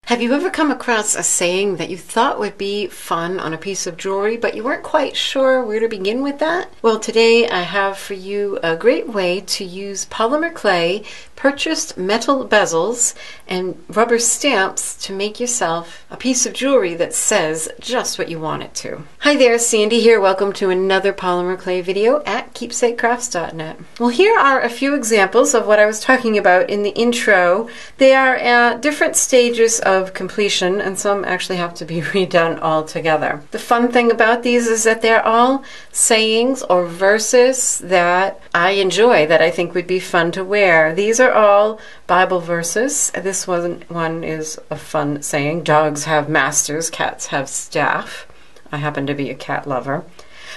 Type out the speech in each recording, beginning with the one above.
Have you ever come across a saying that you thought would be fun on a piece of jewelry, but you weren't quite sure where to begin with that? Well, today I have for you a great way to use polymer clay, purchased metal bezels, and rubber stamps to make yourself a piece of jewelry that says just what you want it to. Hi there, Sandy here. Welcome to another polymer clay video at keepsakecrafts.net. Well, here are a few examples of what I was talking about in the intro. They are at different stages of completion, and some actually have to be redone altogether. The fun thing about these is that they're all sayings or verses that I enjoy, that I think would be fun to wear. These are all Bible verses. This one is a fun saying: dogs have masters, cats have staff. I happen to be a cat lover.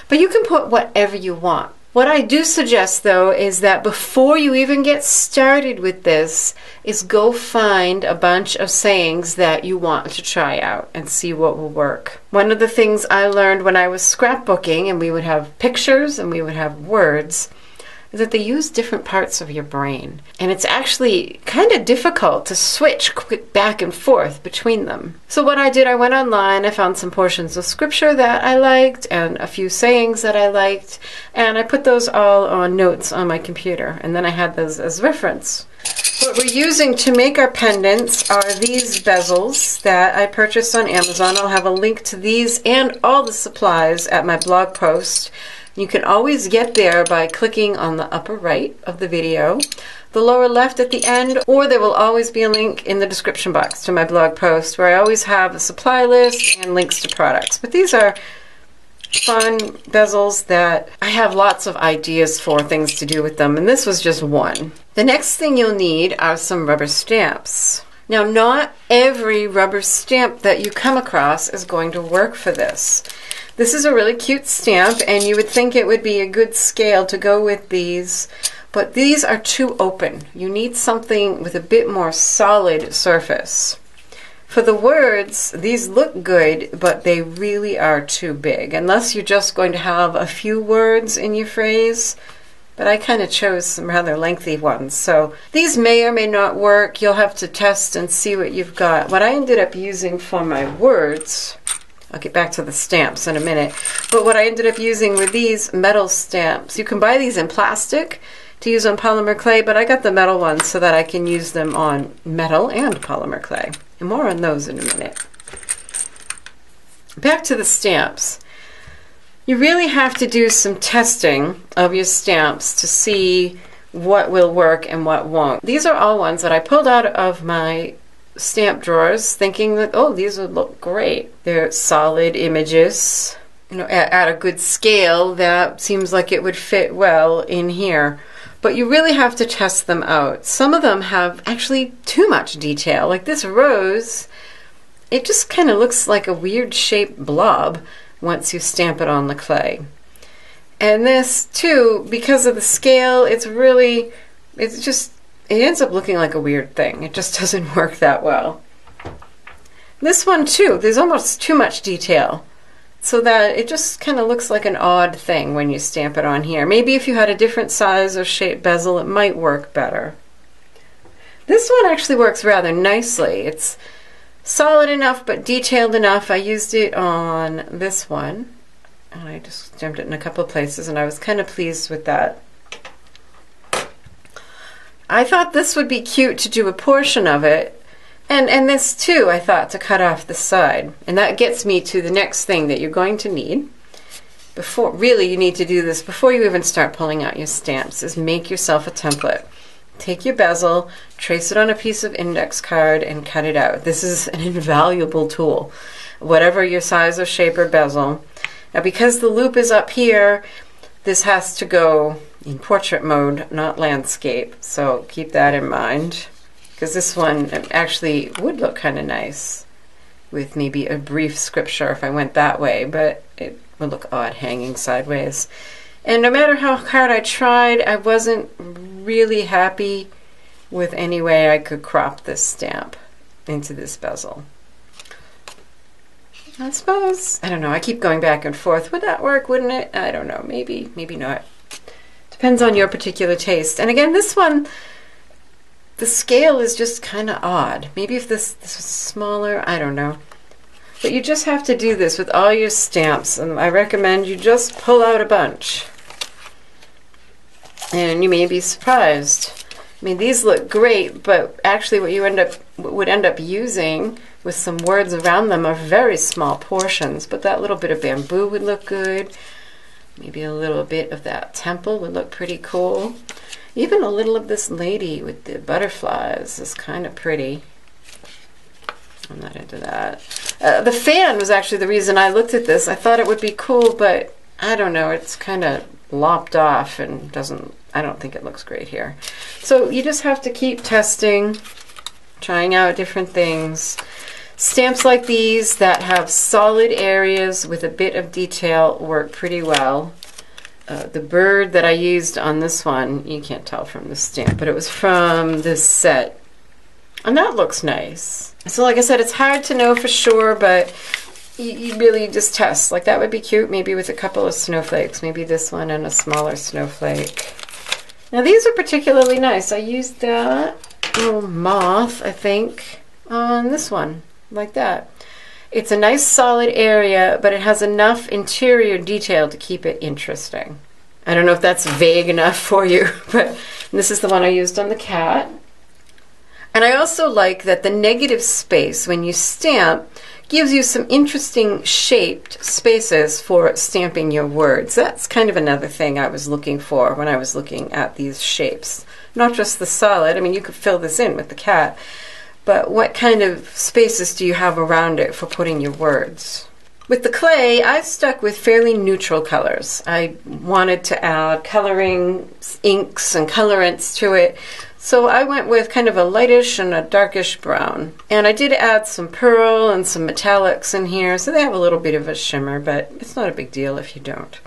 But you can put whatever you want. What I do suggest, though, is that before you even get started with this, is go find a bunch of sayings that you want to try out and see what will work. One of the things I learned when I was scrapbooking, and we would have pictures and we would have words, is that they use different parts of your brain. And it's actually kind of difficult to switch quick back and forth between them. So what I did, I went online, I found some portions of scripture that I liked and a few sayings that I liked, and I put those all on notes on my computer, and then I had those as reference. What we're using to make our pendants are these bezels that I purchased on Amazon. I'll have a link to these and all the supplies at my blog post. You can always get there by clicking on the upper right of the video, the lower left at the end, or there will always be a link in the description box to my blog post where I always have a supply list and links to products. But these are fun bezels that I have lots of ideas for things to do with them, and this was just one. The next thing you'll need are some rubber stamps. Now, not every rubber stamp that you come across is going to work for this. This is a really cute stamp, and you would think it would be a good scale to go with these, but these are too open. You need something with a bit more solid surface. For the words, these look good, but they really are too big, unless you're just going to have a few words in your phrase. But I kind of chose some rather lengthy ones, so these may or may not work. You'll have to test and see what you've got. What I ended up using for my words, I'll get back to the stamps in a minute, but what I ended up using were these metal stamps. You can buy these in plastic to use on polymer clay, but I got the metal ones so that I can use them on metal and polymer clay. And more on those in a minute. Back to the stamps. You really have to do some testing of your stamps to see what will work and what won't. These are all ones that I pulled out of my stamp drawers thinking that, oh, these would look great. They're solid images, you know, at a good scale that seems like it would fit well in here. But you really have to test them out. Some of them have actually too much detail. Like this rose, it just kind of looks like a weird shaped blob once you stamp it on the clay. And this too, because of the scale, it ends up looking like a weird thing. It just doesn't work that well. This one too, there's almost too much detail, so that it just kind of looks like an odd thing when you stamp it on here. Maybe if you had a different size or shape bezel, it might work better. This one actually works rather nicely. It's solid enough but detailed enough. I used it on this one, and I just stamped it in a couple of places, and I was kind of pleased with that. I thought this would be cute to do a portion of it, and this too I thought to cut off the side. And that gets me to the next thing that you're going to need. Really you need to do this before you even start pulling out your stamps, is make yourself a template. Take your bezel, trace it on a piece of index card, and cut it out. This is an invaluable tool, whatever your size or shape or bezel. Now, because the loop is up here, this has to go in portrait mode, not landscape, so keep that in mind, because this one actually would look kind of nice with maybe a brief scripture if I went that way, but it would look odd hanging sideways. And no matter how hard I tried, I wasn't really happy with any way I could crop this stamp into this bezel. I suppose, I don't know, I keep going back and forth. Would that work, wouldn't it? I don't know, maybe not. Depends on your particular taste. And again, this one, the scale is just kind of odd. Maybe if this was smaller, I don't know. But you just have to do this with all your stamps, and I recommend you just pull out a bunch. And you may be surprised. I mean, these look great, but actually what you would end up using with some words around them are very small portions. But that little bit of bamboo would look good. Maybe a little bit of that temple would look pretty cool. Even a little of this lady with the butterflies is kind of pretty. I'm not into that. The fan was actually the reason I looked at this. I thought it would be cool, but I don't know. It's kind of lopped off and I don't think it looks great here. So you just have to keep testing, trying out different things. Stamps like these that have solid areas with a bit of detail work pretty well. The bird that I used on this one, you can't tell from the stamp, but it was from this set. And that looks nice. So like I said, it's hard to know for sure, but you really just test. Like that would be cute, maybe with a couple of snowflakes. Maybe this one and a smaller snowflake. Now these are particularly nice. I used that little moth, I think, on this one, like that. It's a nice solid area, but it has enough interior detail to keep it interesting. I don't know if that's vague enough for you, but this is the one I used on the cat. And I also like that the negative space when you stamp gives you some interesting shaped spaces for stamping your words. That's kind of another thing I was looking for when I was looking at these shapes. Not just the solid, I mean you could fill this in with the cat, but what kind of spaces do you have around it for putting your words? With the clay, I stuck with fairly neutral colors. I wanted to add coloring, inks, and colorants to it, so I went with kind of a lightish and a darkish brown. And I did add some pearl and some metallics in here, so they have a little bit of a shimmer, but it's not a big deal if you don't.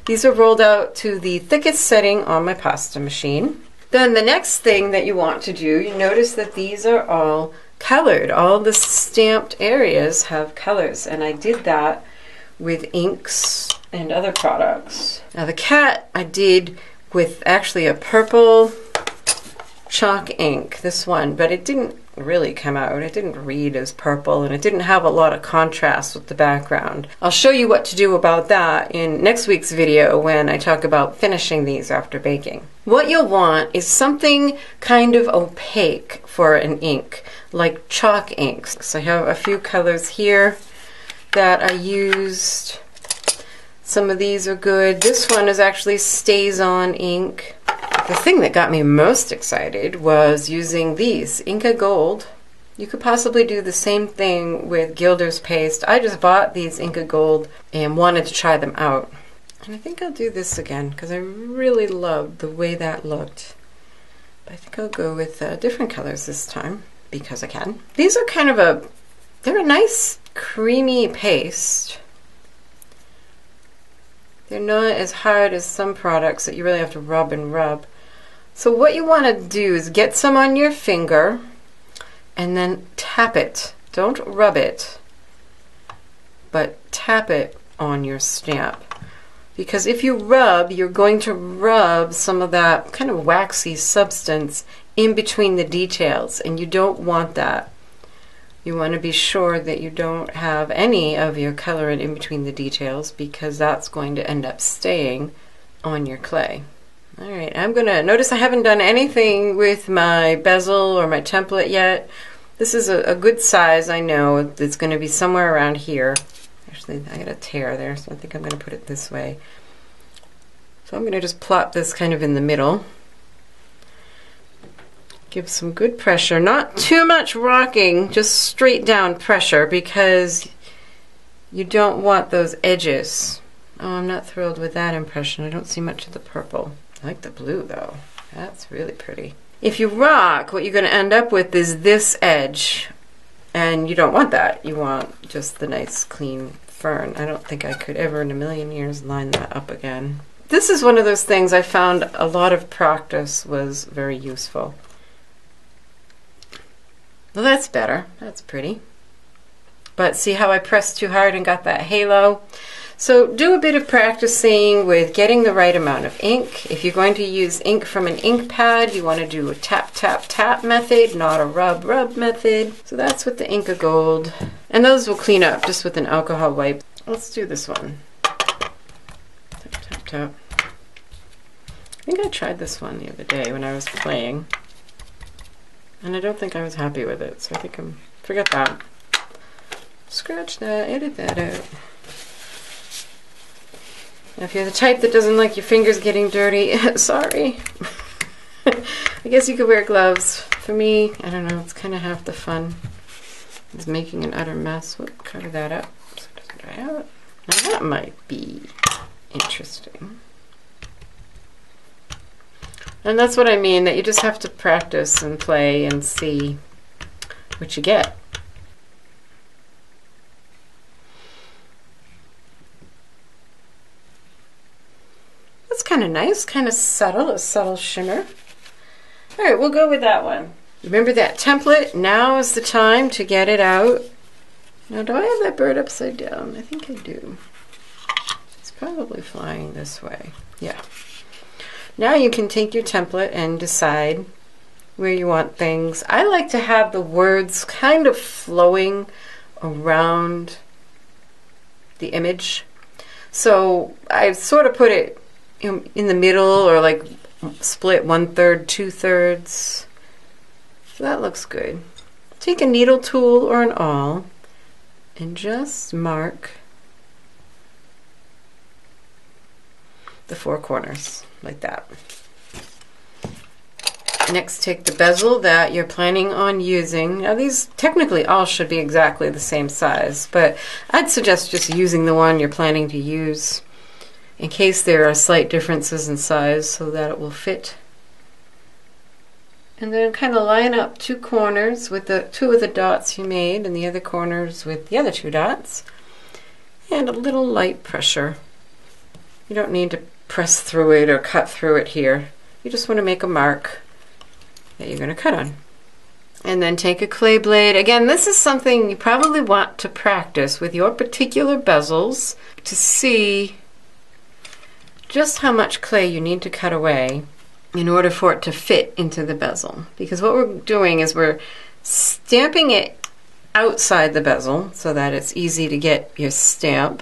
These are rolled out to the thickest setting on my pasta machine. Then the next thing that you want to do, you notice that these are all colored. All the stamped areas have colors, and I did that with inks and other products. Now the cat I did with actually a purple chalk ink, this one, but it didn't really come out. It didn't read as purple, and it didn't have a lot of contrast with the background. I'll show you what to do about that in next week's video when I talk about finishing these after baking. What you'll want is something kind of opaque for an ink, like chalk inks. So I have a few colors here that I used. Some of these are good. This one is actually StazOn ink. The thing that got me most excited was using these, Inka Gold. You could possibly do the same thing with Gilders Paste. I just bought these Inka Gold and wanted to try them out. And I think I'll do this again because I really loved the way that looked. But I think I'll go with different colors this time because I can. These are kind of they're a nice creamy paste. They're not as hard as some products that you really have to rub and rub. So what you want to do is get some on your finger and then tap it. Don't rub it, but tap it on your stamp. Because if you rub, you're going to rub some of that kind of waxy substance in between the details, and you don't want that. You want to be sure that you don't have any of your colorant in between the details, because that's going to end up staying on your clay. Alright, I'm going to notice I haven't done anything with my bezel or my template yet. This is a good size, I know. It's going to be somewhere around here. Actually, I got a tear there, so I think I'm going to put it this way. So I'm going to just plop this kind of in the middle. Give some good pressure, not too much rocking, just straight down pressure, because you don't want those edges. Oh, I'm not thrilled with that impression. I don't see much of the purple. I like the blue though. That's really pretty. If you rock, what you're going to end up with is this edge, and you don't want that. You want just the nice clean fern. I don't think I could ever in a million years line that up again. This is one of those things I found a lot of practice was very useful. Well, that's better. That's pretty. But see how I pressed too hard and got that halo? So do a bit of practicing with getting the right amount of ink. If you're going to use ink from an ink pad, you want to do a tap, tap, tap method, not a rub, rub method. So that's with the Inka Gold. And those will clean up just with an alcohol wipe. Let's do this one. Tap, tap, tap. I think I tried this one the other day when I was playing. And I don't think I was happy with it, so I think forget that. Scratch that, edit that out. If you're the type that doesn't like your fingers getting dirty, sorry. I guess you could wear gloves. For me, I don't know, it's kind of half the fun. It's making an utter mess. Whoop, cover that up so it doesn't dry out. Now that might be interesting. And that's what I mean, that you just have to practice and play and see what you get. That's kind of nice, kind of subtle, a subtle shimmer. All right, we'll go with that one. Remember that template? Now is the time to get it out. Now, do I have that bird upside down? I think I do. It's probably flying this way. Yeah. Now you can take your template and decide where you want things. I like to have the words kind of flowing around the image. So I sort of put it in the middle, or like split 1/3, 2/3. So that looks good. Take a needle tool or an awl and just mark the 4 corners like that. Next, take the bezel that you're planning on using. Now these technically all should be exactly the same size, but I'd suggest just using the one you're planning to use in case there are slight differences in size so that it will fit. And then kind of line up 2 corners with the 2 of the dots you made and the other corners with the other 2 dots. And a little light pressure. You don't need to press through it or cut through it here. You just want to make a mark that you're going to cut on. And then take a clay blade. Again, this is something you probably want to practice with your particular bezels to see just how much clay you need to cut away in order for it to fit into the bezel. Because what we're doing is we're stamping it outside the bezel so that it's easy to get your stamp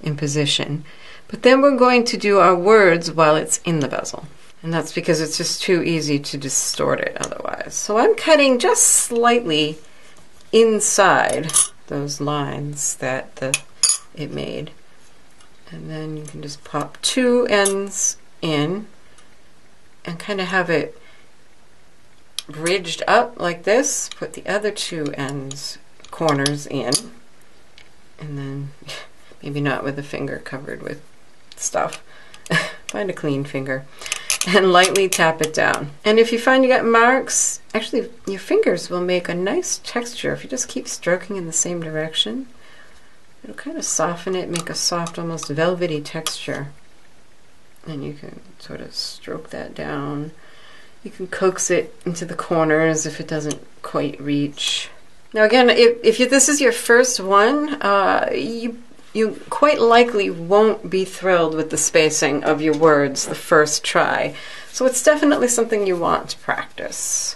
in position. But then we're going to do our words while it's in the bezel. And that's because it's just too easy to distort it otherwise. So I'm cutting just slightly inside those lines that it made. And then you can just pop 2 ends in and kind of have it ridged up like this. Put the other 2 corners in. And then maybe not with the finger covered with stuff. Find a clean finger. And lightly tap it down. And if you find you got marks, actually your fingers will make a nice texture if you just keep stroking in the same direction. It'll kind of soften it, make a soft, almost velvety texture. And you can sort of stroke that down. You can coax it into the corners if it doesn't quite reach. Now again, if this is your first one, you quite likely won't be thrilled with the spacing of your words the first try. So it's definitely something you want to practice.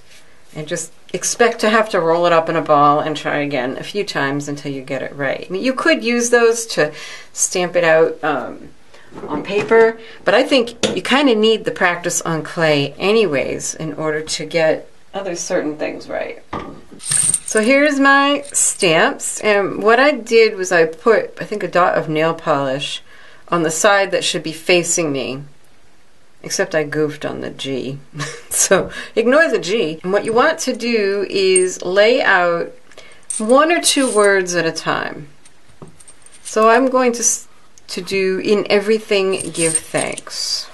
And just expect to have to roll it up in a ball and try again a few times until you get it right. I mean, you could use those to stamp it out on paper, but I think you kind of need the practice on clay anyways in order to get other certain things right. So here's my stamps, and what I did was I put, I think, a dot of nail polish on the side that should be facing me, except I goofed on the G. So ignore the G. And what you want to do is lay out 1 or 2 words at a time. So I'm going to do "in everything give thanks."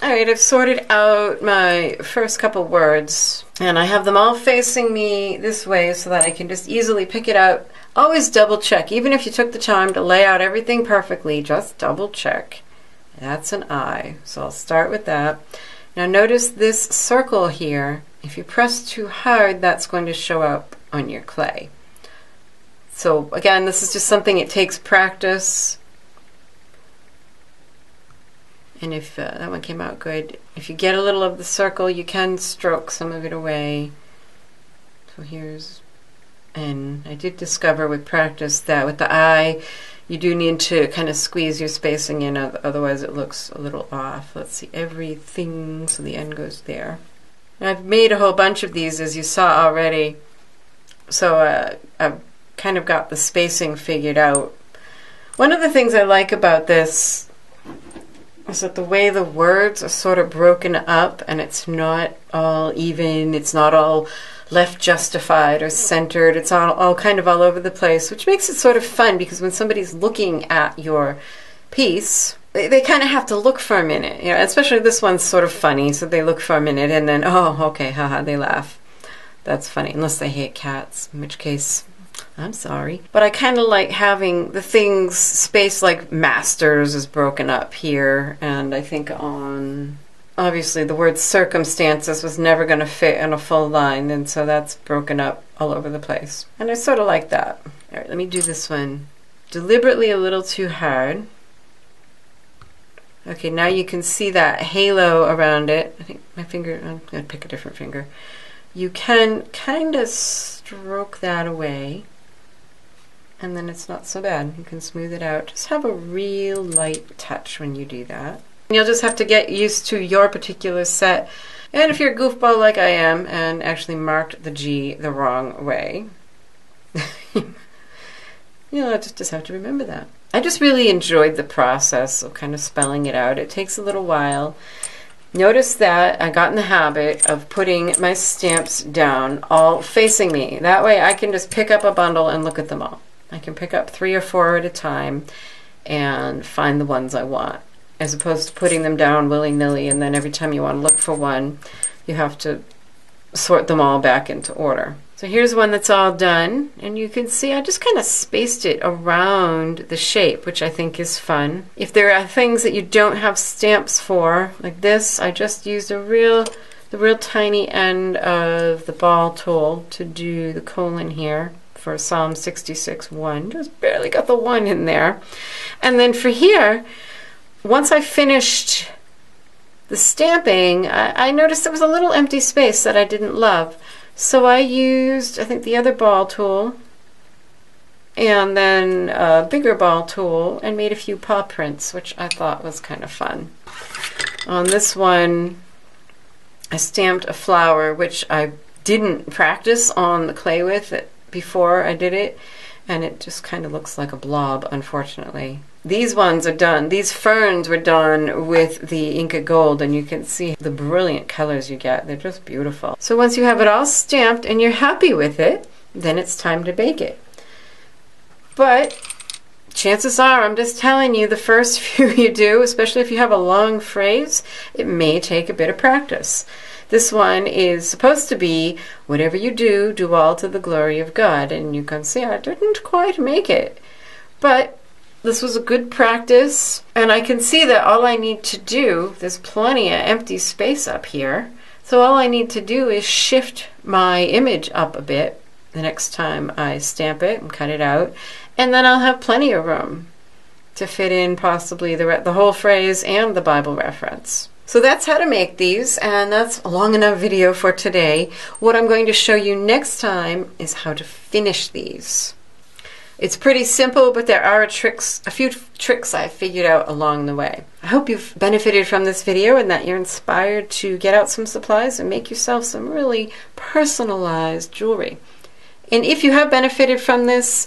Alright, I've sorted out my first couple words, and I have them all facing me this way so that I can just easily pick it out. Always double check, even if you took the time to lay out everything perfectly, just double check. That's an I, so I'll start with that. Now notice this circle here. If you press too hard, that's going to show up on your clay. So again, this is just something it takes practice. And if that one came out good, if you get a little of the circle, you can stroke some of it away. So here's, and I did discover with practice that with the eye, you do need to kind of squeeze your spacing in, otherwise it looks a little off. Let's see, everything, so the end goes there. And I've made a whole bunch of these, as you saw already. So I've kind of got the spacing figured out. One of the things I like about this is that the way the words are sort of broken up, and it's not all even, it's not all left justified or centered, it's all kind of all over the place, which makes it sort of fun, because when somebody's looking at your piece, they kind of have to look for a minute, you know, especially this one's sort of funny, so they look for a minute and then, oh, okay, haha, they laugh. That's funny, unless they hate cats, in which case, I'm sorry. But I kind of like having the things spaced, like masters is broken up here, and I think on, obviously the word circumstances was never going to fit in a full line, and so that's broken up all over the place. And I sort of like that. All right, let me do this one deliberately a little too hard. Okay, now you can see that halo around it. I think my finger, I'm going to pick a different finger. You can kind of stroke that away, and then it's not so bad. You can smooth it out. Just have a real light touch when you do that. You'll just have to get used to your particular set. And if you're a goofball like I am and actually marked the G the wrong way, you'll just have to remember that. I just really enjoyed the process of kind of spelling it out. It takes a little while. Notice that I got in the habit of putting my stamps down all facing me. That way I can just pick up a bundle and look at them all. I can pick up 3 or 4 at a time and find the ones I want, as opposed to putting them down willy-nilly, and then every time you want to look for one, you have to sort them all back into order. So here's one that's all done, and you can see I just kind of spaced it around the shape, which I think is fun. If there are things that you don't have stamps for, like this, I just used the real tiny end of the ball tool to do the colon here for Psalm 66:1. Just barely got the 1 in there. And then for here, once I finished the stamping, I noticed there was a little empty space that I didn't love. So I used, I think, the other ball tool and then a bigger ball tool and made a few paw prints, which I thought was kind of fun. On this one, I stamped a flower, which I didn't practice on the clay with it before I did it, and it just kind of looks like a blob, unfortunately. These ones are done, these ferns were done with the Inca Gold, and you can see the brilliant colors you get. They're just beautiful. So once you have it all stamped and you're happy with it, then it's time to bake it. But chances are, I'm just telling you, the first few you do, especially if you have a long phrase, it may take a bit of practice. This one is supposed to be, whatever you do, do all to the glory of God. And you can see I didn't quite make it. But this was a good practice. And I can see that all I need to do, there's plenty of empty space up here. So all I need to do is shift my image up a bit the next time I stamp it and cut it out. And then I'll have plenty of room to fit in possibly the whole phrase and the Bible reference. So that's how to make these, and that's a long enough video for today. What I'm going to show you next time is how to finish these. It's pretty simple, but there are a few tricks I figured out along the way. I hope you've benefited from this video and that you're inspired to get out some supplies and make yourself some really personalized jewelry. And if you have benefited from this,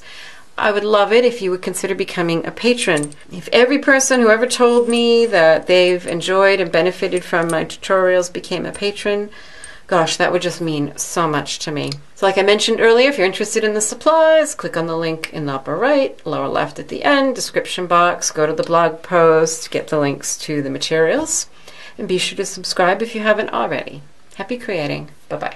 I would love it if you would consider becoming a patron. If every person who ever told me that they've enjoyed and benefited from my tutorials became a patron, gosh, that would just mean so much to me. So like I mentioned earlier, if you're interested in the supplies, click on the link in the upper right, lower left at the end, description box, go to the blog post, get the links to the materials, and be sure to subscribe if you haven't already. Happy creating. Bye-bye.